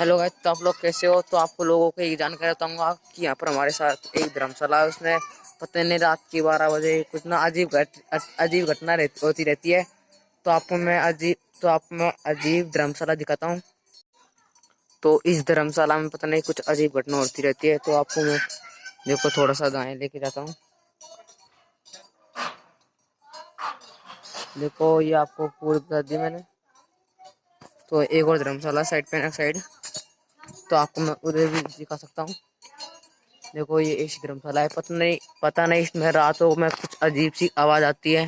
Hello guys, तो आप लोग कैसे हो। तो आपको लोगों को एक जानकारी बताऊंगा कि यहाँ पर हमारे साथ एक धर्मशाला है। उसमें पता नहीं रात की 12 बजे कुछ ना अजीब घटना होती रहती है। तो आपको मैं अजीब धर्मशाला दिखाता हूँ। तो इस धर्मशाला में पता नहीं कुछ अजीब घटना होती रहती है। तो आपको मैं देखो थोड़ा सा गाय लेके जाता हूँ। देखो ये आपको पूरी बता दी मैंने। तो एक और धर्मशाला साइड पे साइड, तो आपको मैं उधर भी दिखा सकता हूँ। देखो ये ऐसी धर्मशाला है। पता नहीं इसमें रातों में कुछ अजीब सी आवाज आती है।